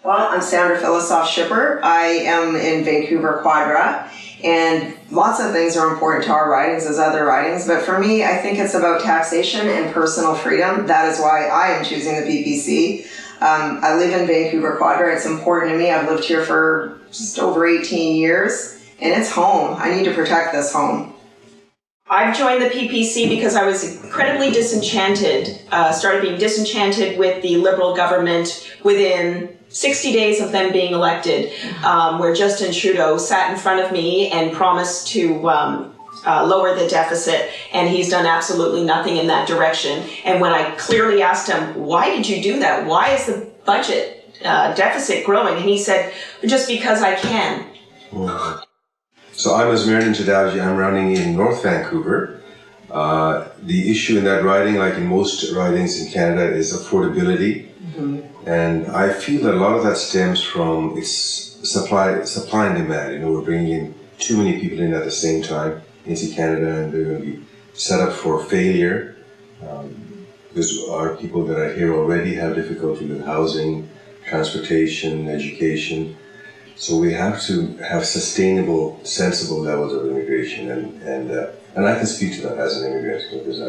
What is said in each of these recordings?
Well, I'm Filosof-Schipper. I am in Vancouver Quadra, and lots of things are important to our ridings as other ridings, but for me, I think it's about taxation and personal freedom. That is why I am choosing the PPC. I live in Vancouver Quadra. It's important to me. I've lived here for just over 18 years, and it's home. I need to protect this home. I've joined the PPC because I was incredibly disenchanted, started being disenchanted with the Liberal government within 60 days of them being elected, where Justin Trudeau sat in front of me and promised to lower the deficit, and he's done absolutely nothing in that direction. And when I clearly asked him, why did you do that? Why is the budget deficit growing? And he said, just because I can. So I'm Azmairnin Jadavji. I'm running in North Vancouver. The issue in that riding, like in most ridings in Canada, is affordability. And I feel that a lot of that stems from its supply and demand. We're bringing in too many people in at the same time into Canada, and they're going to be set up for failure. Because our people that are here already have difficulty with housing, transportation, education. So we have to have sustainable, sensible levels of immigration, and I can speak to that as an immigrant because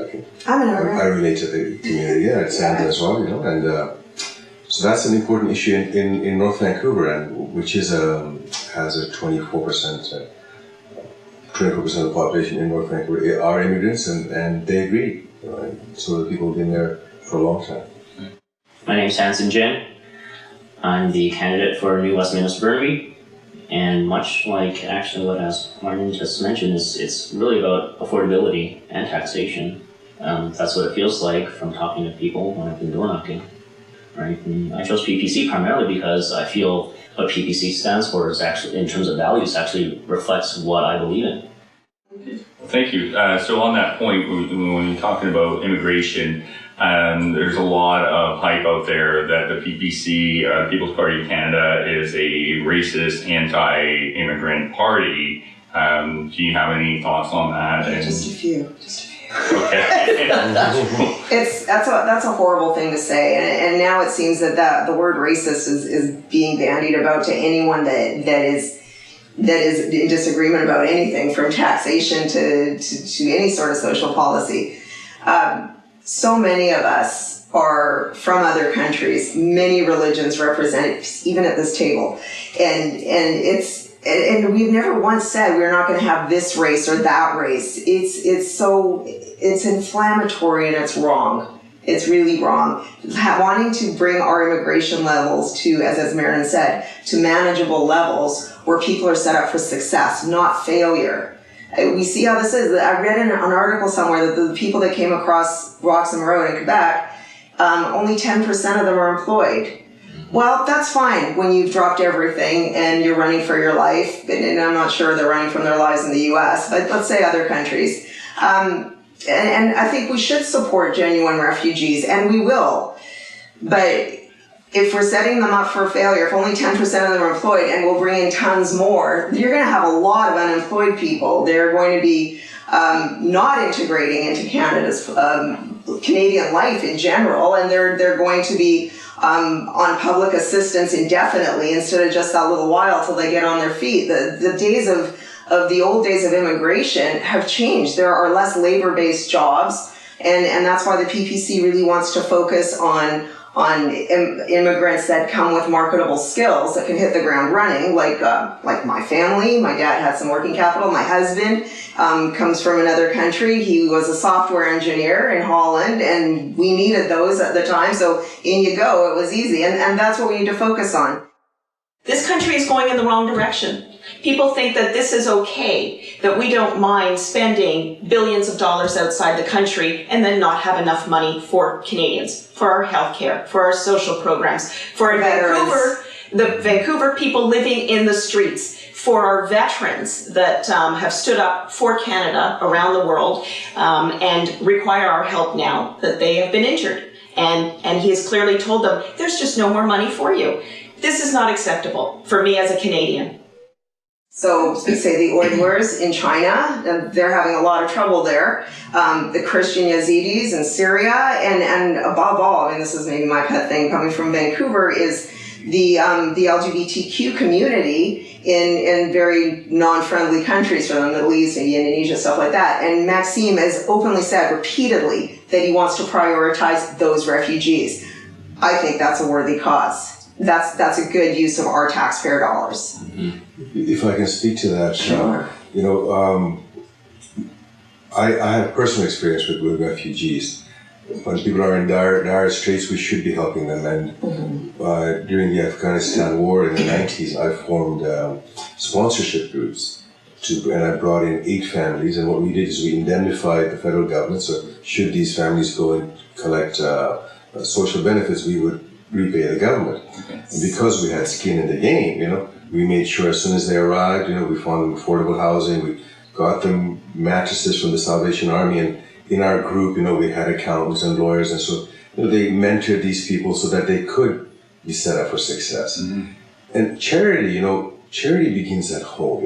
I'm an immigrant. I relate to the community, at Santa as well, and so that's an important issue in North Vancouver, and which has a 24% of the population in North Vancouver are immigrants, and they agree. So the people have been there for a long time. My name's Hansen Ginn. I'm the candidate for New Westminster-Burnaby, and much like actually what Azmairnin just mentioned, it's really about affordability and taxation. That's what it feels like from talking to people when I've been door knocking. Right? And I chose PPC primarily because I feel what PPC stands for is actually, in terms of values, actually reflects what I believe in. Thank you. So on that point, when you're talking about immigration, there's a lot of hype out there that the PPC, People's Party of Canada, is a racist, anti-immigrant party. Do you have any thoughts on that? Just a few. Okay. That's a horrible thing to say, and now it seems that the word racist is being bandied about to anyone that is in disagreement about anything from taxation to any sort of social policy. So many of us are from other countries, many religions represented, even at this table, and we've never once said we're not going to have this race or that race. It's inflammatory and it's wrong. It's really wrong. Wanting to bring our immigration levels to, as Azmairnin said, to manageable levels where people are set up for success, not failure. We see how this is. I read in an article somewhere that the people that came across Roxham Road in Quebec, only 10% of them are employed. Well, that's fine when you've dropped everything and you're running for your life, and I'm not sure they're running from their lives in the U.S., but let's say other countries. And I think we should support genuine refugees, and we will. But if we're setting them up for failure, if only 10% of them are employed and we'll bring in tons more, you're going to have a lot of unemployed people. They're going to be not integrating into Canada's Canadian life in general, and they're going to be on public assistance indefinitely instead of just that little while till they get on their feet. The days of the old days of immigration have changed. There are less labor-based jobs, and that's why the PPC really wants to focus on immigrants that come with marketable skills that can hit the ground running, like my family. My dad had some working capital. My husband comes from another country. He was a software engineer in Holland, and we needed those at the time, so in you go. It was easy, and that's what we need to focus on. This country is going in the wrong direction. People think that this is okay, that we don't mind spending billions of dollars outside the country and then not have enough money for Canadians, for our healthcare, for our social programs, for our Vancouver, the Vancouver people living in the streets, for our veterans that have stood up for Canada around the world and require our help now that they have been injured. And he has clearly told them, there's just no more money for you. This is not acceptable for me as a Canadian. So we say the Uyghurs in China, and they're having a lot of trouble there. The Christian Yazidis in Syria, and above all, I mean, this is maybe my pet thing coming from Vancouver, is the LGBTQ community in very non-friendly countries from the Middle East, maybe Indonesia, stuff like that. And Maxime has openly said repeatedly that he wants to prioritize those refugees. I think that's a worthy cause. That's a good use of our taxpayer dollars. If I can speak to that, Sure. I have personal experience with refugees. When people are in dire straits, we should be helping them. And during the Afghanistan war in the 90s, I formed sponsorship groups, and I brought in 8 families. And what we did is we indemnified the federal government. So should these families go and collect social benefits, we would repay the government. And because we had skin in the game, we made sure as soon as they arrived, we found them affordable housing. We got them mattresses from the Salvation Army, and in our group, we had accountants and lawyers, and so they mentored these people so that they could be set up for success. And charity, charity begins at home.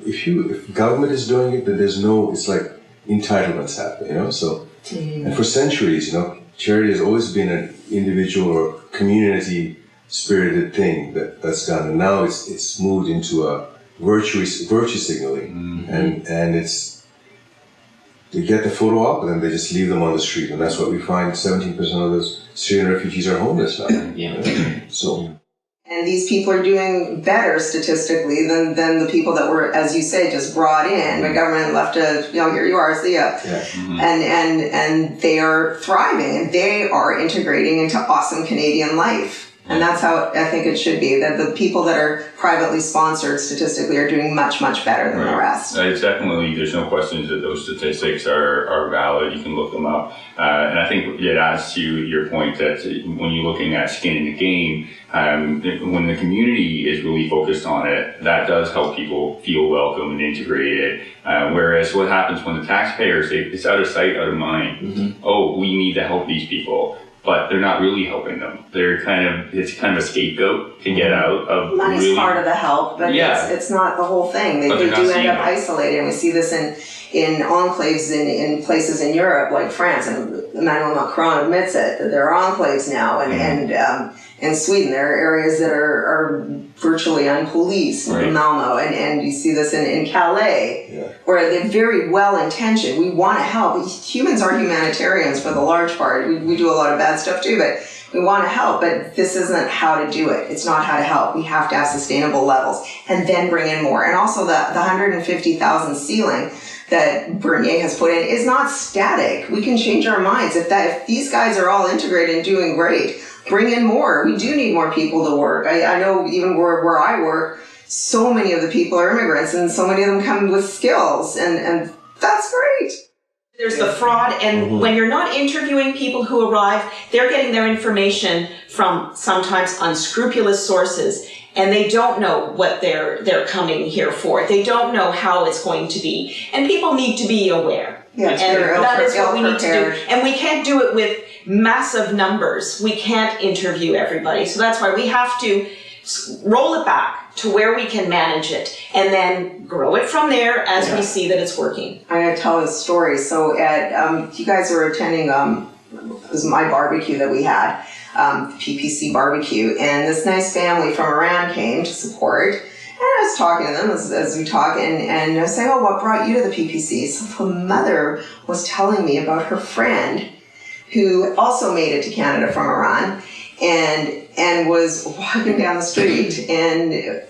If government is doing it, then it's like entitlements happen. So, and for centuries, charity has always been an individual or community spirited thing that's done, and now it's moved into a virtue signaling, and it's. They get the photo op and then they just leave them on the street, and that's what we find. 17% of those Syrian refugees are homeless now. So, and these people are doing better statistically than the people that were, as you say, just brought in. The government left here you are, see ya. And they are thriving, and they are integrating into awesome Canadian life. And that's how I think it should be, that the people that are privately sponsored statistically are doing much, much better than the rest. It's definitely, there's no questions that those statistics are valid. You can look them up. And I think it adds to your point that when you're looking at skin in the game, when the community is really focused on it, that does help people feel welcome and integrated. Whereas what happens when the taxpayers, it's out of sight, out of mind. Oh, we need to help these people. But they're not really helping them. It's kind of a scapegoat to get out of. Money's part of the help, but it's not the whole thing. They do end up isolated, and we see this in enclaves in places in Europe like France, and Emmanuel Macron admits it, that there are enclaves now, and in Sweden there are areas that are virtually unpoliced, in Malmo, and you see this in Calais, where they're very well-intentioned. We want to help. Humans are humanitarians for the large part. We do a lot of bad stuff too, but we want to help, but this isn't how to do it. It's not how to help. We have to have sustainable levels and then bring in more. And also the 150,000 ceiling that Bernier has put in is not static. We can change our minds. If these guys are all integrated and doing great, bring in more. We do need more people to work. I know even where I work, so many of the people are immigrants, and so many of them come with skills, and that's great. There's the fraud, and when you're not interviewing people who arrive, they're getting their information from sometimes unscrupulous sources, and they don't know what they're coming here for. They don't know how it's going to be, and people need to be aware. Yes, and that is what we need to do. And we can't do it with massive numbers. We can't interview everybody, so that's why we have to roll it back to where we can manage it, and then grow it from there as we see that it's working. I'm going to tell a story. So you guys were attending, it was my barbecue that we had, PPC barbecue, and this nice family from Iran came to support, and I was talking to them as we talk, and I was saying, what brought you to the PPC? So the mother was telling me about her friend who also made it to Canada from Iran, and was walking down the street and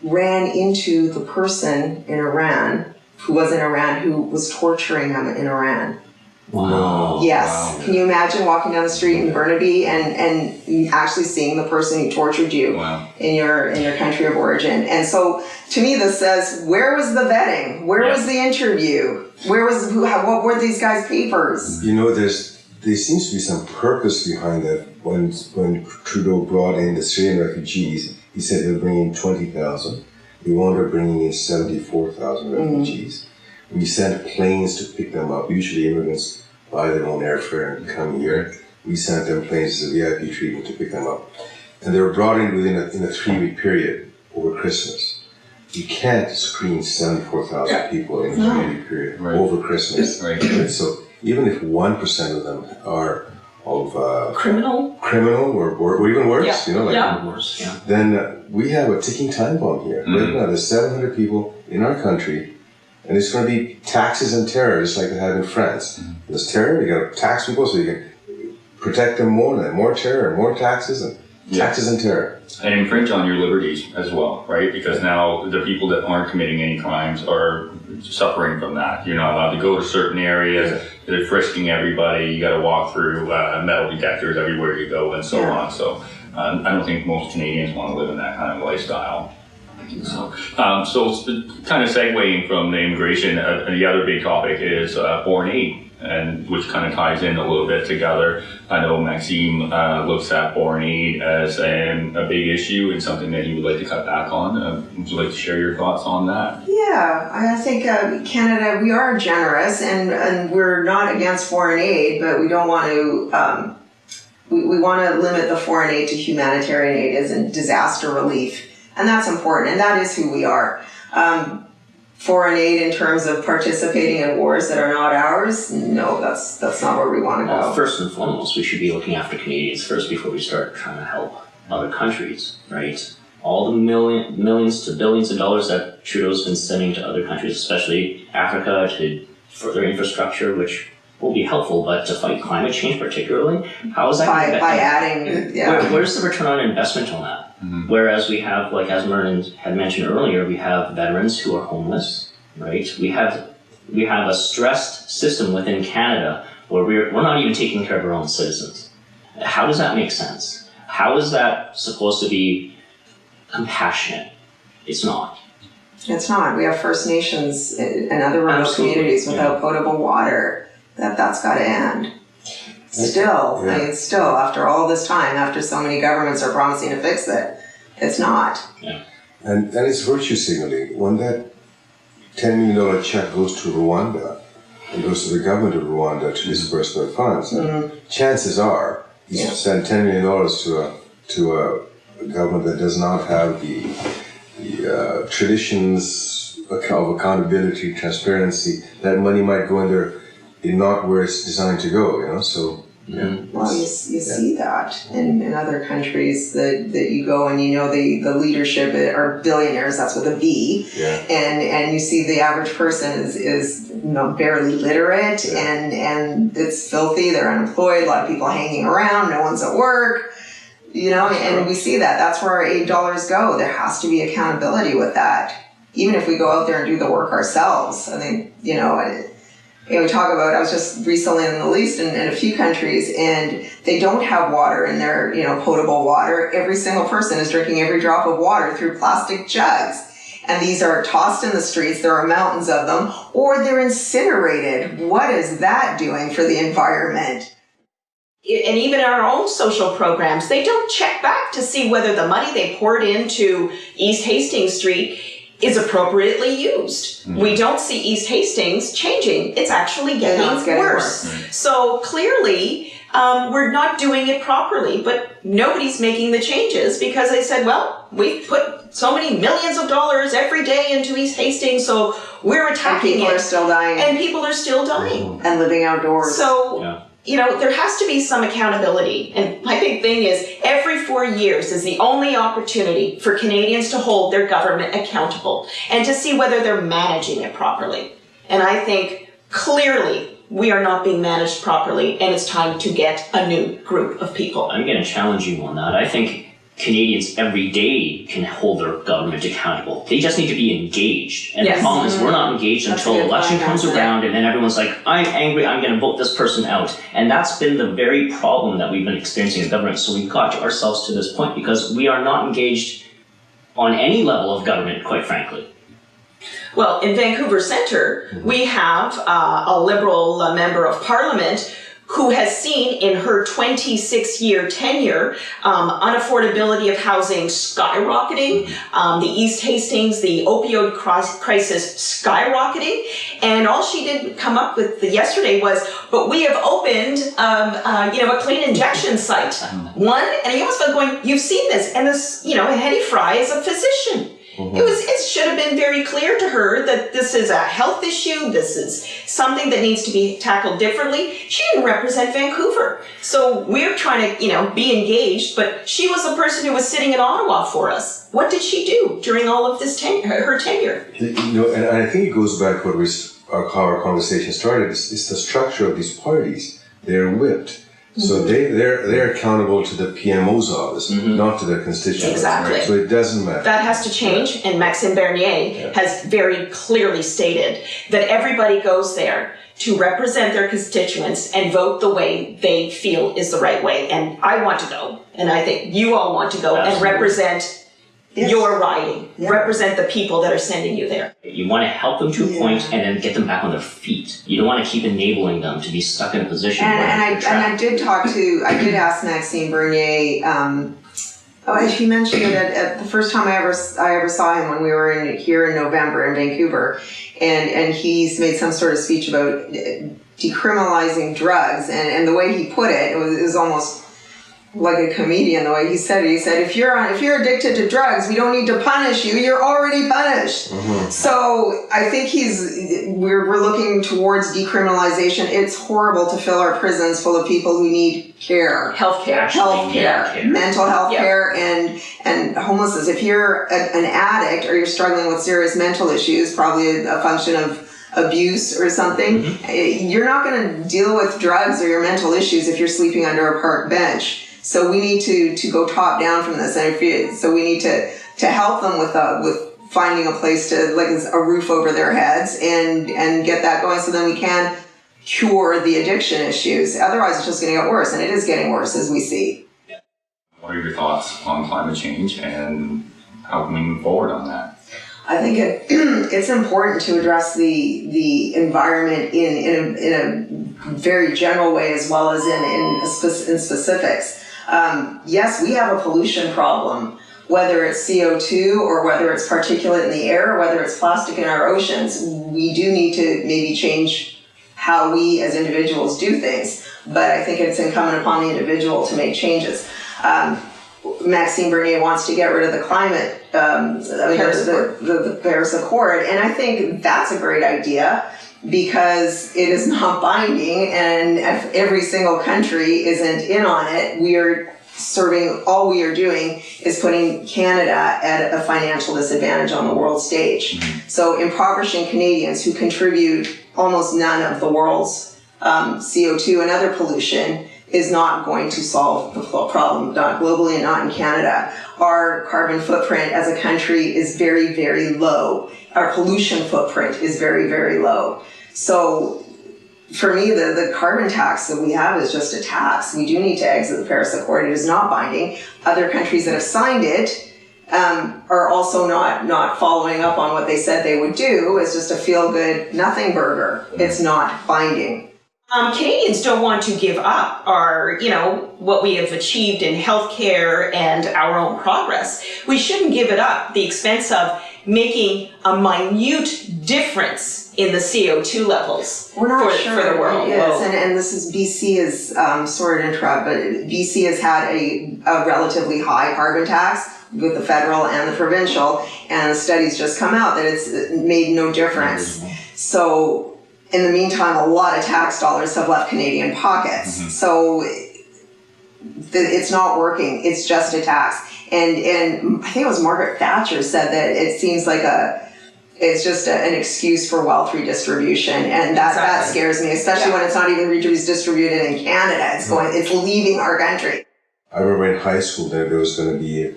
ran into the person in Iran who was torturing them in Iran. Wow. Yes. Wow. Can you imagine walking down the street in Burnaby and actually seeing the person who tortured you in your country of origin? And so to me this says, where was the vetting? Where was the interview? What were these guys' papers? There seems to be some purpose behind that. When Trudeau brought in the Syrian refugees, he said he'll bring in 20,000. We wound up bringing in 74,000 refugees. We sent planes to pick them up. Usually immigrants buy their own airfare and come here. We sent them planes as a VIP treatment to pick them up. And they were brought in in a 3-week period over Christmas. You can't screen 74,000 people in a 3-week period over Christmas. So even if 1% of them are Criminal. or even worse, Yeah. you know, like Yeah. Worse, yeah. then we have a ticking time bomb here. Right now, there's 700 people in our country, and it's going to be taxes and terror, just like they have in France. There's terror, you got to tax people so you can protect them more, and more terror, more taxes, and taxes and terror. And infringe on your liberties as well, right? Because now the people that aren't committing any crimes are suffering from that. You're not allowed to go to certain areas. They're frisking everybody. You got to walk through metal detectors everywhere you go, and so on. So I don't think most Canadians want to live in that kind of lifestyle. So kind of segueing from the immigration, the other big topic is foreign aid, and which kind of ties in a little bit together. I know Maxime looks at foreign aid as a big issue and something that he would like to cut back on. Would you like to share your thoughts on that? Yeah, I think Canada, we are generous, and we're not against foreign aid, but we don't want to, we want to limit the foreign aid to humanitarian aid as in disaster relief. And that's important, and that is who we are. Foreign aid in terms of participating in wars that are not ours, no, that's not where we want to go. Well, first and foremost, we should be looking after Canadians first before we start trying to help other countries, right? All the millions to billions of dollars that Trudeau's been sending to other countries, especially Africa, to further infrastructure, which will be helpful, but to fight climate change particularly, how is that going to by adding, where's the return on investment on that? Whereas we have, like Azmairnin had mentioned earlier, we have veterans who are homeless, right? We have a stressed system within Canada where we're not even taking care of our own citizens. How does that make sense? How is that supposed to be compassionate? It's not. It's not. We have First Nations and other remote communities without potable water. That's got to end. Still, after all this time, after so many governments are promising to fix it, it's not. Yeah. And it's virtue signaling. When that $10 million check goes to Rwanda, and goes to the government of Rwanda to disperse their funds, chances are you send $10 million to a government that does not have the traditions of accountability, transparency. That money might go in there. Not where it's designed to go, you know. So well, you see that in other countries that you go and you know the leadership are billionaires. That's with a B. And you see the average person is barely literate and it's filthy. They're unemployed. A lot of people hanging around. No one's at work. You know, and we see that. That's where our aid dollars go. There has to be accountability with that. Even if we go out there and do the work ourselves, I think we talk about, I was just recently in the Middle East in a few countries, and they don't have water in their, potable water. Every single person is drinking every drop of water through plastic jugs. And these are tossed in the streets. There are mountains of them, or they're incinerated. What is that doing for the environment? And even our own social programs, they don't check back to see whether the money they poured into East Hastings Street is appropriately used. We don't see East Hastings changing. It's actually getting worse. So clearly, we're not doing it properly, but nobody's making the changes because they said, well, we've put so many millions of dollars every day into East Hastings, so we're attacking and people are still dying. And people are still dying. And living outdoors. So, there has to be some accountability. And my big thing is every 4 years is the only opportunity for Canadians to hold their government accountable and to see whether they're managing it properly. And I think clearly we are not being managed properly, and it's time to get a new group of people. I'm going to challenge you on that. I think Canadians every day can hold their government accountable. They just need to be engaged. And the problem is we're not engaged until election comes around, and then everyone's like, I'm angry, I'm going to vote this person out. And that's been the very problem that we've been experiencing in government. So we've got ourselves to this point because we are not engaged on any level of government, quite frankly. Well, in Vancouver Centre, we have a Liberal member of Parliament who has seen in her 26-year tenure unaffordability of housing skyrocketing, the East Hastings, the opioid crisis skyrocketing, and all she did come up with yesterday was, but we have opened a clean injection site. One, and he almost felt going, you've seen this, and this, Hetty Fry is a physician. It should have been very clear to her that this is a health issue, this is something that needs to be tackled differently. She didn't represent Vancouver. So we're trying to, be engaged, but she was the person who was sitting in Ottawa for us. What did she do during all of this her tenure? And I think it goes back to how our conversation started. It's the structure of these parties. They're whipped. So they're accountable to the PMO's office, not to their constituents. Exactly. Right? So it doesn't matter. That has to change, and Maxime Bernier has very clearly stated that everybody goes there to represent their constituents and vote the way they feel is the right way. And I want to go, and I think you all want to go and represent your riding, represent the people that are sending you there. You want to help them to a point and then get them back on their feet. You don't want to keep enabling them to be stuck in a position where I did ask Maxime Bernier, he mentioned it at the first time I ever saw him when we were here in November in Vancouver, and he's made some sort of speech about decriminalizing drugs, and the way he put it, it was almost like a comedian, the way he said it. He said, if you're addicted to drugs, we don't need to punish you. You're already punished. So I think we're looking towards decriminalization. It's horrible to fill our prisons full of people who need care. Healthcare, mental health care, and homelessness. If you're an addict or you're struggling with serious mental issues, probably a function of abuse or something, you're not going to deal with drugs or your mental issues if you're sleeping under a park bench. So we need to go top down from this, and so we need to help them with finding a place to, like, a roof over their heads and get that going, so then we can cure the addiction issues. Otherwise, it's just going to get worse, and it is getting worse as we see. What are your thoughts on climate change, and how can we move forward on that? I think it's important to address the environment in a very general way as well as in specifics. Yes, we have a pollution problem, whether it's CO2 or whether it's particulate in the air, or whether it's plastic in our oceans. We do need to maybe change how we as individuals do things, but I think it's incumbent upon the individual to make changes. Maxime Bernier wants to get rid of the climate, the Paris Accord, and I think that's a great idea because it is not binding, and if every single country isn't in on it, all we are doing is putting Canada at a financial disadvantage on the world stage. So impoverishing Canadians who contribute almost none of the world's CO2 and other pollution is not going to solve the problem, not globally and not in Canada. Our carbon footprint as a country is very, very low. Our pollution footprint is very, very low. So for me, the carbon tax that we have is just a tax. We do need to exit the Paris Accord. It is not binding. Other countries that have signed it are also not following up on what they said they would do. It's just a feel-good nothing burger. It's not binding. Canadians don't want to give up what we have achieved in healthcare and our own progress. We shouldn't give it up at the expense of making a minute difference in the CO2 levels We're not sure for the world. Yes, and this is BC is sorry to interrupt, but BC has had a relatively high carbon tax with the federal and the provincial, and the studies just come out that it's made no difference. So in the meantime, a lot of tax dollars have left Canadian pockets. So it's not working. It's just a tax. And I think it was Margaret Thatcher said that it seems like it's just an excuse for wealth redistribution. And that scares me, especially when it's not even redistributed in Canada. It's leaving our country. I remember in high school that there was going to be,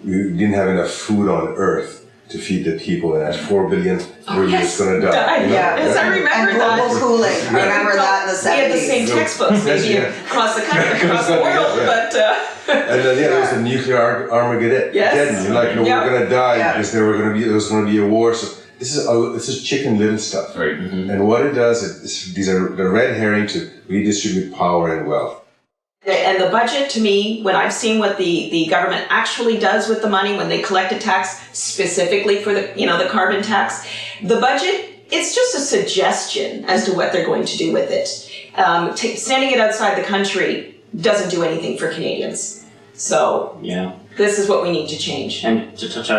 we didn't have enough food on Earth to feed the people, and at 4 billion, we're just going to die. Yes, I remember that. And global cooling. I remember that in the 70s. We had the same textbooks, maybe across the country, across the world, but... And then there was a nuclear Armageddon. Yes. You're like, no, we're going to die because there was going to be a war. So this is Chicken Little stuff. Right. And what it does is these are the red herring to redistribute power and wealth. And the budget, to me, when I've seen what the government actually does with the money when they collect a tax specifically for the carbon tax, the budget, it's just a suggestion as to what they're going to do with it. Sending it outside the country doesn't do anything for Canadians. So this is what we need to change. And to touch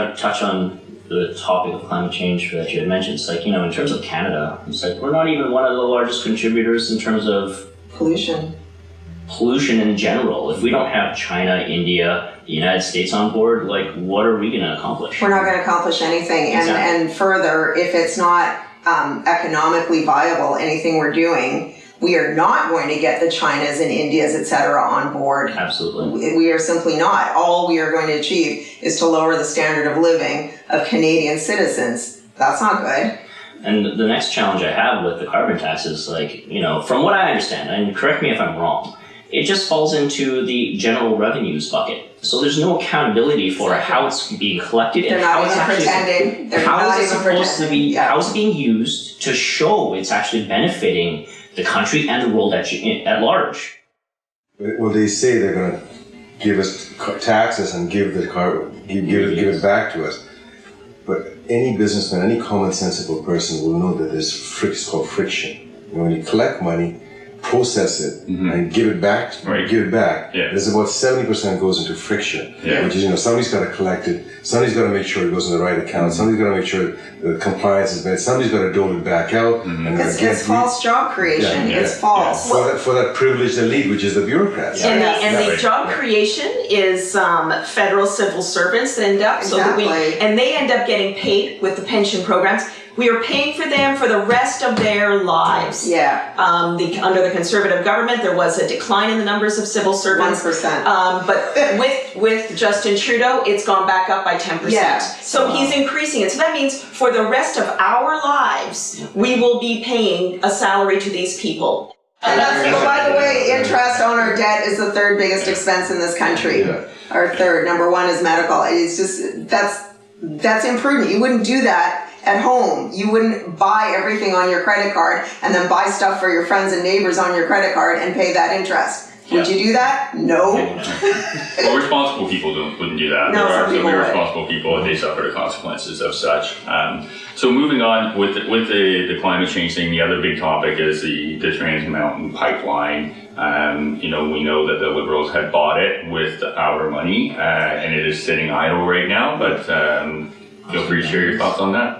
on the topic of climate change that you had mentioned, it's like, in terms of Canada, it's like we're not even one of the largest contributors in terms of Pollution in general. If we don't have China, India, the United States on board, like, what are we going to accomplish? We're not going to accomplish anything. Exactly. And further, if it's not economically viable, anything we're doing, we are not going to get the Chinas and Indias, et cetera, on board. Absolutely. We are simply not. All we are going to achieve is to lower the standard of living of Canadian citizens. That's not good. And the next challenge I have with the carbon tax is, like, from what I understand, and correct me if I'm wrong, it just falls into the general revenues bucket. So there's no accountability for how it's being collected and how it's pretending. They're not even pretending. how is it being used to show it's actually benefiting the country and the world at large. Well, they say they're going to give us taxes and give it back to us. But any businessman, any common-sensical person will know that it's called friction. When you collect money, process it, and give it back. There's about 70% goes into friction, which is, somebody's got to collect it, somebody's got to make sure it goes in the right account, somebody's got to make sure the compliance is met, somebody's got to dole it back out. And it's false job creation. It's false. For that privileged elite, which is the bureaucrats. And the job creation is federal civil servants end up, and they end up getting paid with the pension programs. We are paying for them for the rest of their lives. Under the Conservative government, there was a decline in the numbers of civil servants. 1%. But with Justin Trudeau, it's gone back up by 10%. So he's increasing it. So that means for the rest of our lives, we will be paying a salary to these people. And by the way, interest on our debt is the third biggest expense in this country. Our third. Number one is medical. It's just, that's imprudent. You wouldn't do that at home. You wouldn't buy everything on your credit card and then buy stuff for your friends and neighbors on your credit card and pay that interest. Would you do that? No. Well, responsible people wouldn't do that. No, there are some people irresponsible people, and they suffer the consequences of such. So moving on with the climate change thing, the other big topic is the Trans Mountain Pipeline. We know that the Liberals had bought it with our money, and it is sitting idle right now. But feel free to share your thoughts on that.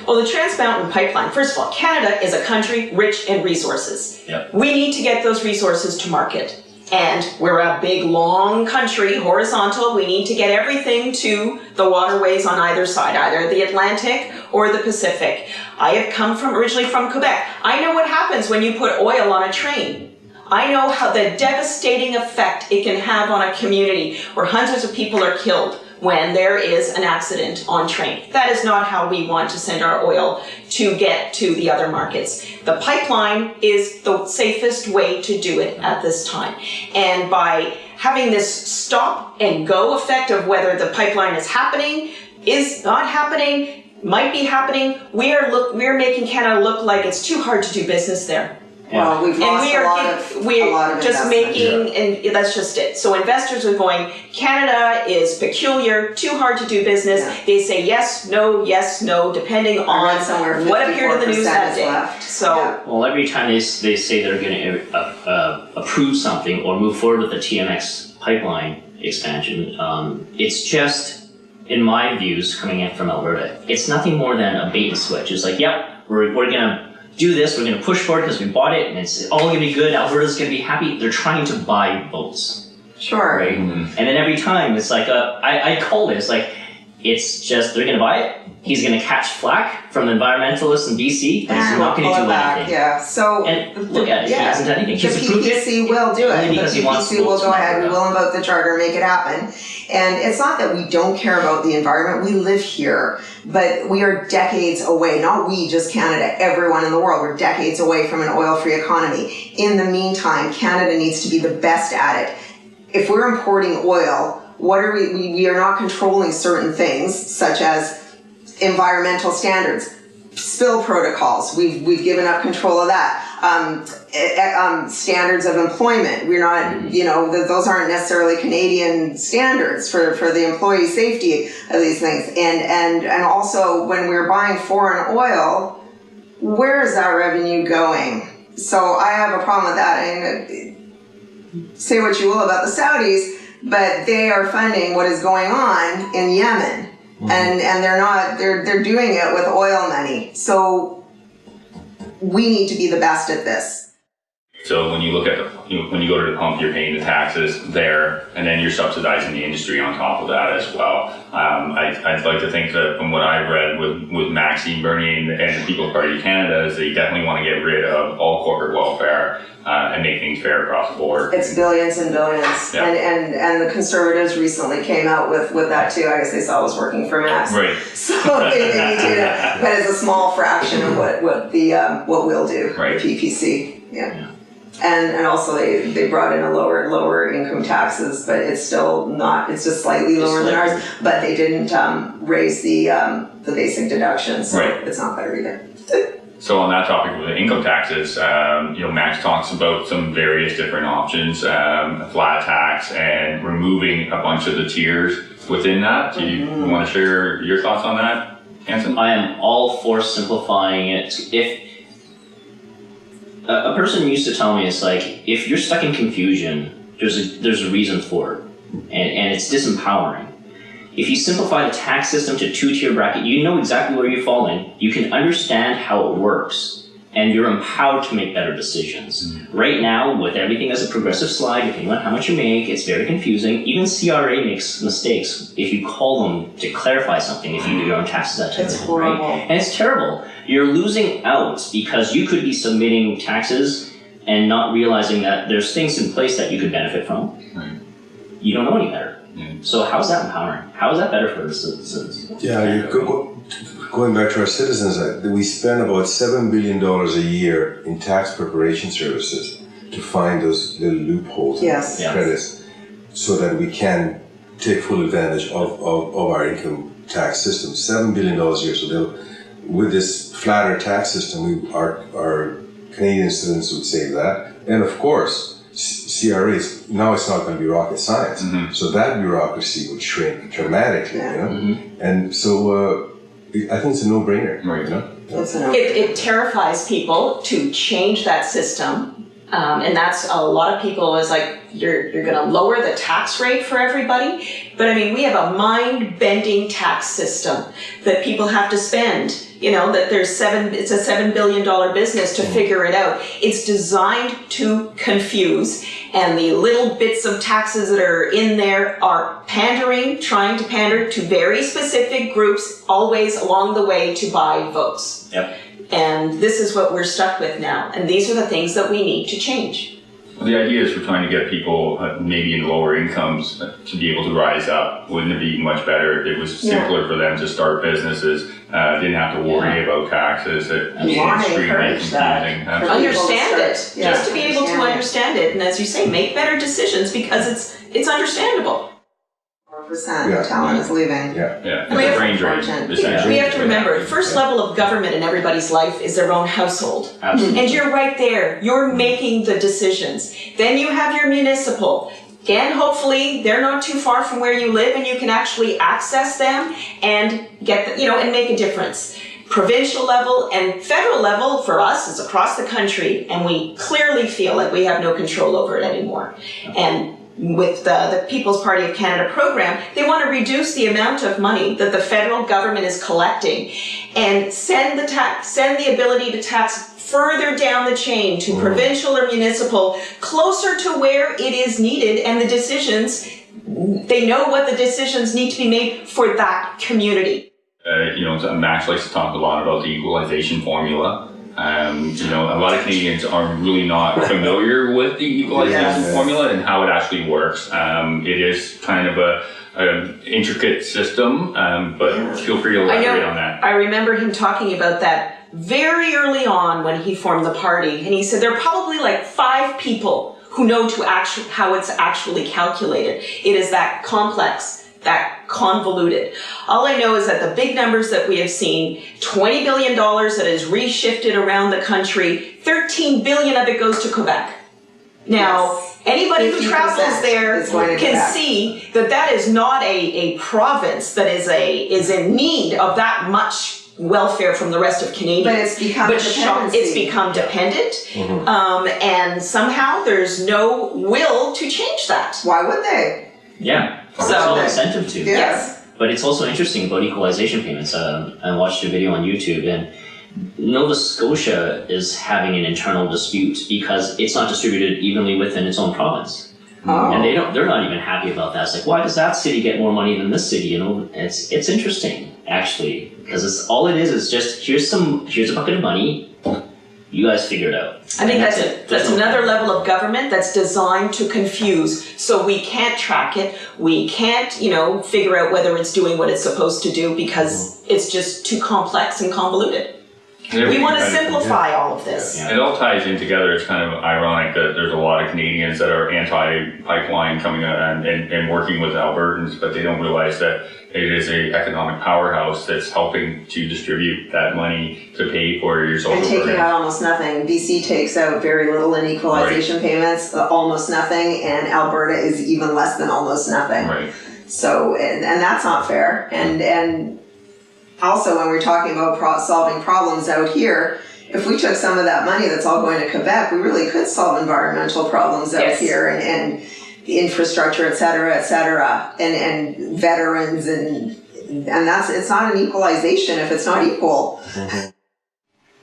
Well, the Trans Mountain Pipeline, first of all, Canada is a country rich in resources. We need to get those resources to market. And we're a big, long country, horizontal. We need to get everything to the waterways on either side, either the Atlantic or the Pacific. I have come originally from Quebec. I know what happens when you put oil on a train. I know how the devastating effect it can have on a community where hundreds of people are killed when there is an accident on train. That is not how we want to send our oil to get to the other markets. The pipeline is the safest way to do it at this time. And by having this stop and go effect of whether the pipeline is happening, is not happening, might be happening, we're making Canada look like it's too hard to do business there. Well, we've lost a lot of just investment. making, and that's just it. So investors are going, Canada is peculiar, too hard to do business. They say yes, no, depending on what appeared in the news that day. Well, every time they say they're going to approve something or move forward with the TMX pipeline expansion, it's just, in my views, coming in from Alberta, it's nothing more than a bait and switch. It's like, we're going to do this, we're going to push forward because we bought it and it's all going to be good, Alberta's going to be happy. They're trying to buy votes. Sure. Right? And then every time it's like, I called it, it's like, it's just, they're going to buy it, he's going to catch flack from the environmentalists in BC, and he's not going to do anything. So, and look at it, he hasn't done anything. The PPC will do it. The PPC will go ahead, we will invoke the charter and make it happen. And it's not that we don't care about the environment, we live here, but we are decades away, not we, just Canada, everyone in the world, we're decades away from an oil-free economy. In the meantime, Canada needs to be the best at it. If we're importing oil, what are we are not controlling certain things, such as environmental standards, spill protocols. We've given up control of that. Standards of employment. We're not, those aren't necessarily Canadian standards for the employee safety of these things. And also when we're buying foreign oil, where is that revenue going? So I have a problem with that. I mean, say what you will about the Saudis, but they are funding what is going on in Yemen. and they're doing it with oil money. So we need to be the best at this. So when you look at when you go to the pump, you're paying the taxes there, and then you're subsidizing the industry on top of that as well. I'd like to think that from what I've read with Maxime and the People's Party of Canada is they definitely want to get rid of all corporate welfare and make things fair across the board. It's billions and billions, Yeah. and the Conservatives recently came out with that too. I guess they saw it was working for Max, Right. so they need to. But it's a small fraction of what we'll do. Right. The PPC, yeah. And also they brought in a lower income taxes, but it's still not. It's just slightly lower than ours. But they didn't raise the basic deduction, so Right. it's not better either. So on that topic with the income taxes, Max talks about some various different options, flat tax and removing a bunch of the tiers within that. Do you want to share your thoughts on that, Hansen? I am all for simplifying it. If a person used to tell me, it's like, if you're stuck in confusion, there's a reason for it, and it's disempowering. If you simplify the tax system to two-tier bracket, you know exactly where you fall in, you can understand how it works, and you're empowered to make better decisions. Right now, with everything as a progressive slide, depending on how much you make, it's very confusing. Even CRA makes mistakes if you call them to clarify something, if you do your own taxes, that type of thing, horrible. right? And it's terrible. You're losing out because you could be submitting taxes and not realizing that there's things in place that you could benefit from. Right. You don't know any better. Yeah. So how is that empowering? How is that better for the citizens? Yeah, going back to our citizens, we spend about $7 billion a year in tax preparation services to find those little loopholes Yes. and credits so that we can take full advantage of our income tax system. $7 billion a year. So with this flatter tax system, our Canadian citizens would save that. And of course, CRAs, now it's not going to be rocket science. So that bureaucracy would shrink dramatically, And so I think it's a no-brainer, Right. It terrifies people to change that system, and that's a lot of people is like, you're going to lower the tax rate for everybody. But I mean, we have a mind-bending tax system that people have to spend. That it's a $7 billion business to figure it out. It's designed to confuse, and the little bits of taxes that are in there are trying to pander to very specific groups, always along the way to buy votes. Yep. And this is what we're stuck with now, and these are the things that we need to change. Well, the idea is we're trying to get people maybe in lower incomes to be able to rise up. Wouldn't it be much better if it was simpler for them to start businesses, didn't have to worry about taxes? It was extremely confusing. Understand it, Yeah. just to be able to understand it, and as you say, make better decisions because it's understandable. 4% of talent is leaving. Yeah. Yeah, We it's have- a brain drain, essentially. We have to remember, first level of government in everybody's life is their own household. Absolutely. And you're right there. You're making the decisions. Then you have your municipal. Again, hopefully they're not too far from where you live and you can actually access them and and make a difference. Provincial level and federal level for us is across the country, and we clearly feel like we have no control over it anymore. And with the People's Party of Canada program, they want to reduce the amount of money that the federal government is collecting and send the ability to tax further down the chain to provincial or municipal, closer to where it is needed, and the decisions, they know what the decisions need to be made for that community. Max likes to talk a lot about the equalization formula. A lot of Canadians are really not familiar with the equalization formula and how it actually works. It is kind of an intricate system, but feel free to elaborate on that. I remember him talking about that very early on when he formed the party, and he said there are probably like 5 people who know how it's actually calculated. It is that complex, that convoluted. All I know is that the big numbers that we have seen, $20 billion that is reshifted around the country, $13 billion of it goes to Quebec. Now, anybody who travels there can see that is not a province that is in need of that much welfare from the rest of Canadians. But it's become dependency. It's become dependent, and somehow there's no will to change that. Why would they? Yeah. So- There's no incentive to. Yeah. Yes. But it's also interesting about equalization payments. I watched a video on YouTube, and Nova Scotia is having an internal dispute because it's not distributed evenly within its own province. Oh. And they're not even happy about that. It's like, why does that city get more money than this city? You know, it's interesting actually, because it's all it is just here's a bucket of money. You guys figure it out. I think that's another level of government that's designed to confuse. So we can't track it. We can't, figure out whether it's doing what it's supposed to do because it's just too complex and convoluted. We want to simplify all of this. Yeah. It all ties in together. It's kind of ironic that there's a lot of Canadians that are anti-pipeline coming out and working with Albertans, but they don't realize that it is an economic powerhouse that's helping to distribute that money to pay for your social And taking programs. out almost nothing. BC takes out very little in equalization payments, almost nothing, and Alberta is even less than almost nothing. Right. So, and that's not fair. And also, when we're talking about solving problems out here, if we took some of that money that's all going to Quebec, we really could solve environmental problems out here and infrastructure, et cetera, and veterans, and it's not an equalization if it's not equal.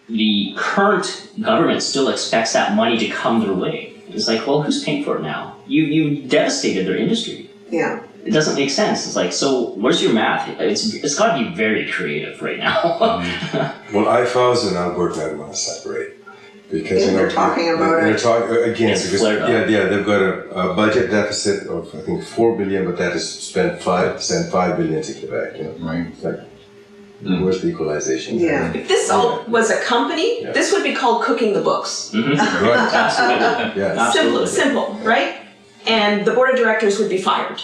The current government still expects that money to come their way. It's like, well, who's paying for it now? You devastated their industry. Yeah. It doesn't make sense. It's like, so where's your math? It's got to be very creative right now. Well, IFAs and Alberta want to separate because They're talking about it. They're talking again It's because flared up. they've got a budget deficit of I think $4 billion, but that is send $5 billion to Quebec. Right. It's like, where's the equalization? Yeah. If this all was a company, this would be called cooking the books. Right. Absolutely. Yeah. Absolutely. Simple, right? And the board of directors would be fired.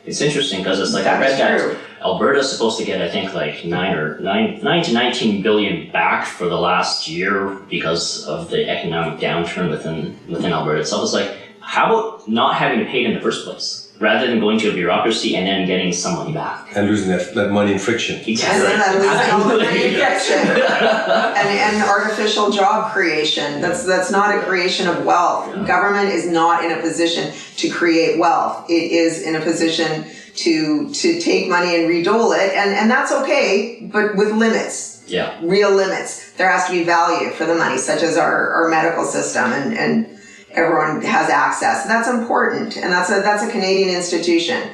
It's interesting because it's like I read that Alberta's supposed to get I think like 9 to 19 billion back for the last year because of the economic downturn within Alberta itself. It's like, how about not having to pay it in the first place rather than going to a bureaucracy and then getting some money back And losing that money in friction. And then that leads all the Absolutely. and artificial job creation. That's not a creation of wealth. Government is not in a position to create wealth. It is in a position to take money and redole it, and that's okay, but with limits. Yeah. Real limits. There has to be value for the money, such as our medical system, and everyone has access. That's important, and that's a Canadian institution.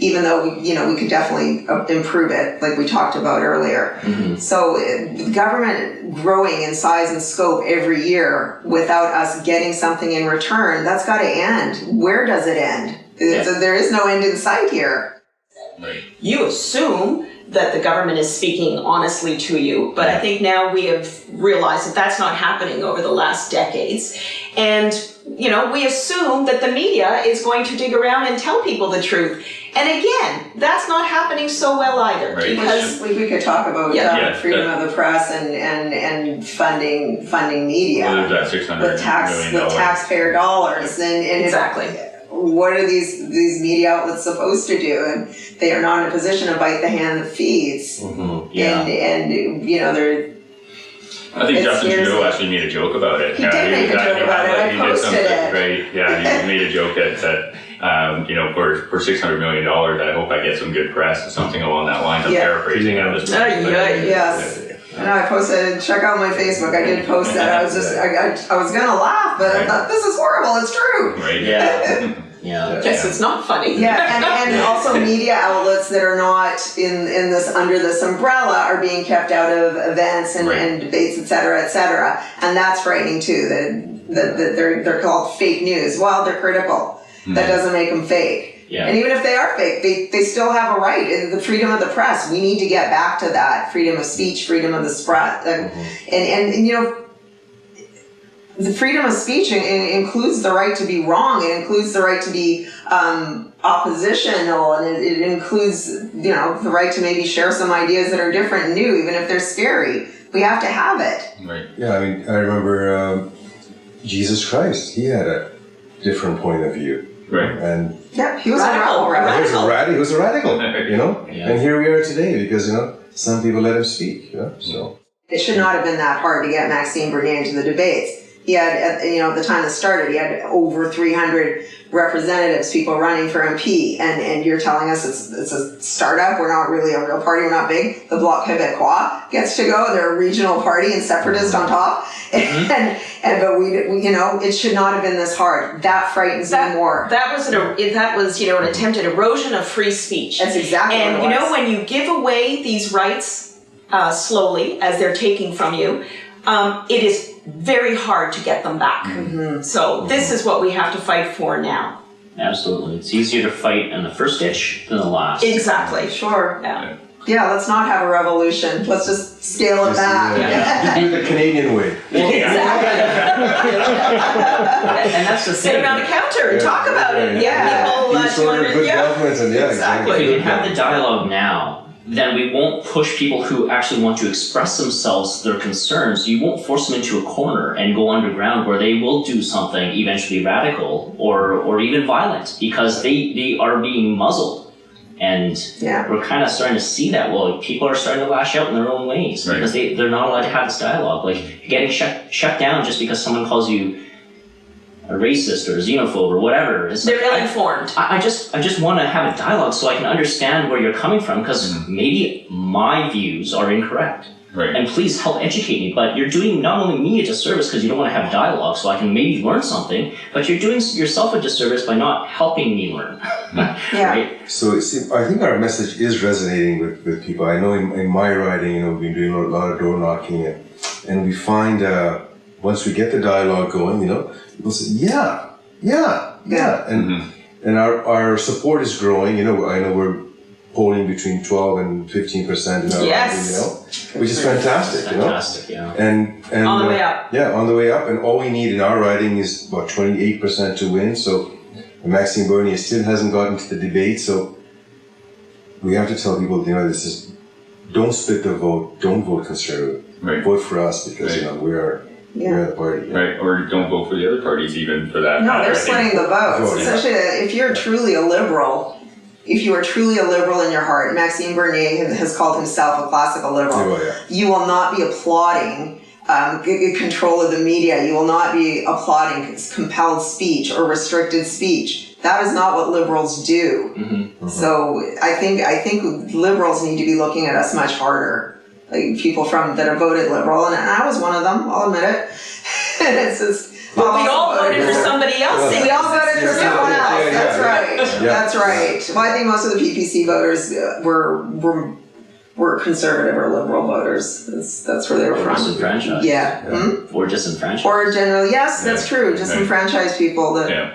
Even though we could definitely improve it, like we talked about earlier. So government growing in size and scope every year without us getting something in return, that's got to end. Where does it end? There is no end in sight here. Right. You assume that the government is speaking honestly to you, but I think now we have realized that that's not happening over the last decades. And, we assume that the media is going to dig around and tell people the truth. And again, that's not happening so well either. Right. Because We could talk about freedom of the press and funding media Well, there's that $600 million. with taxpayer dollars and Exactly. What are these media outlets supposed to do? And they are not in a position to bite the hand that feeds. Yeah. And they're. I think It's Justin seriously- Trudeau actually made a joke about it. He did make a joke about it. I He did posted something it. great. Yeah, he made a joke that for $600 million, I hope I get some good press or something along that line. I'm paraphrasing at this point. Yes. And I posted, check out my Facebook. I did post that. I was I was gonna laugh, but I thought, this is horrible. It's true. Right. Yeah. Yeah. yes, it's not funny. Yeah, and also media outlets that are not in this under this umbrella are being kept out of events and debates, et cetera, and that's frightening too. That they're called fake news. Well, they're critical. That doesn't make them fake. Yeah. And even if they are fake, they still have a right. In the freedom of the press, we need to get back to that freedom of speech, freedom of the spread, and the freedom of speech includes the right to be wrong. It includes the right to be oppositional, and it includes the right to maybe share some ideas that are different and new, even if they're scary. We have to have it. Right. Yeah, I mean, I remember Jesus Christ. He had a different point of view. Right. And Yeah, he was Radical. he was a radical, Yeah. And here we are today because, some people let him speak, so. It should not have been that hard to get Maxime Bernier into the debates. He had, at the time it started, he had over 300 representatives, people running for MP, and you're telling us it's a startup, we're not really a real party, we're not big. The Bloc Québécois gets to go, they're a regional party and separatist on top. But we it should not have been this hard. That frightens me more. That was an attempted erosion of free speech. That's exactly and what it was. when you give away these rights slowly as they're taking from you, it is very hard to get them back. So this is what we have to fight for now. Absolutely. It's easier to fight in the first ditch than the last. Exactly. Sure. Yeah. Yeah, let's not have a revolution. Let's just scale it back. Do it the Canadian way. And that's the thing. Sit around a counter and talk about it. Yeah. People, Be sort of good governments and Exactly. If we can have the dialogue now, then we won't push people who actually want to express themselves, their concerns. You won't force them into a corner and go underground where they will do something eventually radical or even violent because they are being muzzled. And we're kind of starting to see that. Well, people are starting to lash out in their own ways because they're not allowed to have this dialogue. Like getting shut down just because someone calls you a racist or a xenophobe or whatever. It's They're ill-informed. I just want to have a dialogue so I can understand where you're coming from because maybe my views are incorrect. Right. And please help educate me. But you're doing not only me a disservice because you don't want to have dialogue so I can maybe learn something, but you're doing yourself a disservice by not helping me learn. Right? So I think our message is resonating with people. I know in my writing, we've been doing a lot of door knocking, and we find once we get the dialogue going, people say, and our support is growing. I know we're polling between 12 and 15% in our writing, which is fantastic. Fantastic, And on the way up. Yeah, on the way up. And all we need in our writing is about 28% to win. So Maxime Bernier still hasn't gotten to the debate. So we have to tell people, this is, don't split the vote. Don't vote Conservative. Right. Vote for us because we're the party. Right, or don't vote for the other parties even for that. No, they're splitting the votes. Especially if you're truly a liberal. If you are truly a liberal in your heart, Maxime Bernier has called himself a classical liberal. You will not be applauding control of the media. You will not be applauding compelled speech or restricted speech. That is not what liberals do. So I think liberals need to be looking at us much harder. Like people that have voted liberal, and I was one of them. I'll admit it. It's just. But we all voted for somebody else. We all voted for someone else. That's right. That's right. Well, I think most of the PPC voters were conservative or liberal voters. That's where they were from. Disenfranchised. Or disenfranchised. Or generally, yes, that's true. Disenfranchised people that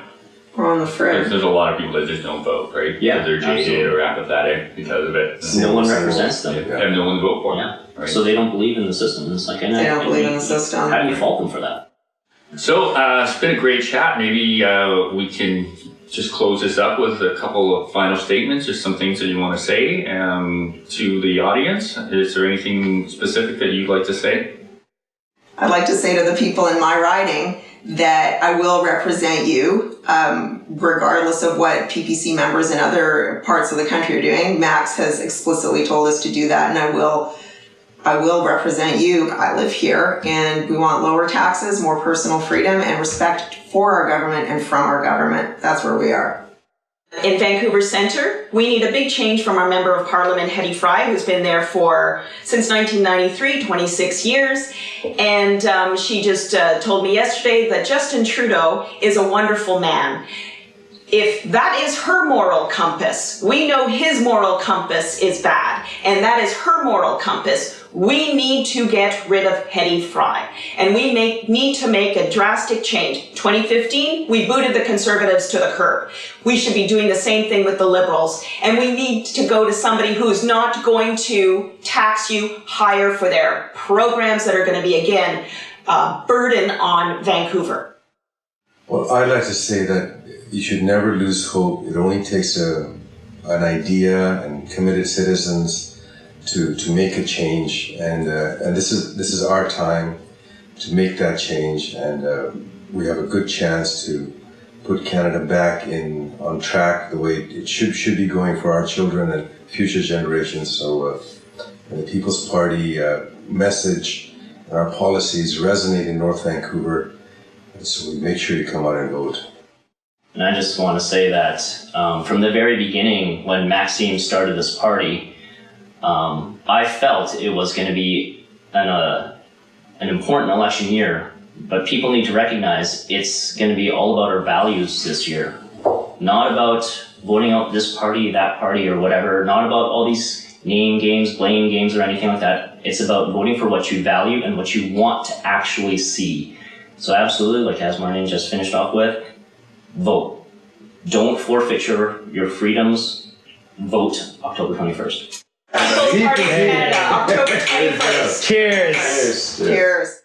were on the fringe. There's a lot of people that just don't vote, right? Yeah, Because they're jaded or apathetic because of it. No one represents them. And no one to vote for them. Right? So they don't believe in the system. It's like, they don't believe in the system. How do you fault them for that? So it's been a great chat. Maybe we can just close this up with a couple of final statements or some things that you want to say to the audience. Is there anything specific that you'd like to say? I'd like to say to the people in my riding that I will represent you, regardless of what PPC members in other parts of the country are doing. Max has explicitly told us to do that, and I will represent you. I live here, and we want lower taxes, more personal freedom, and respect for our government and from our government. That's where we are. In Vancouver Centre, we need a big change from our Member of Parliament, Hetty Fry, who's been there since 1993, 26 years. And she just told me yesterday that Justin Trudeau is a wonderful man. If that is her moral compass, we know his moral compass is bad, and that is her moral compass. We need to get rid of Hetty Fry, and we need to make a drastic change. 2015, we booted the Conservatives to the curb. We should be doing the same thing with the Liberals, and we need to go to somebody who's not going to tax you higher for their programs that are going to be, again, a burden on Vancouver. Well, I'd like to say that you should never lose hope. It only takes an idea and committed citizens to make a change, and this is our time to make that change, and we have a good chance to put Canada back on track the way it should be going for our children and future generations. So the People's Party message and our policies resonate in North Vancouver, So make sure you come out and vote. And I just want to say that from the very beginning, when Maxime started this party, I felt it was going to be an important election year. But people need to recognize it's going to be all about our values this year. Not about voting out this party, that party, or whatever. Not about all these name games, blame games, or anything like that. It's about voting for what you value and what you want to actually see. So absolutely, like Azmairnin just finished off with, vote. Don't forfeit your freedoms. Vote October 21st. People's Party of Canada, October 21st. Cheers. Cheers.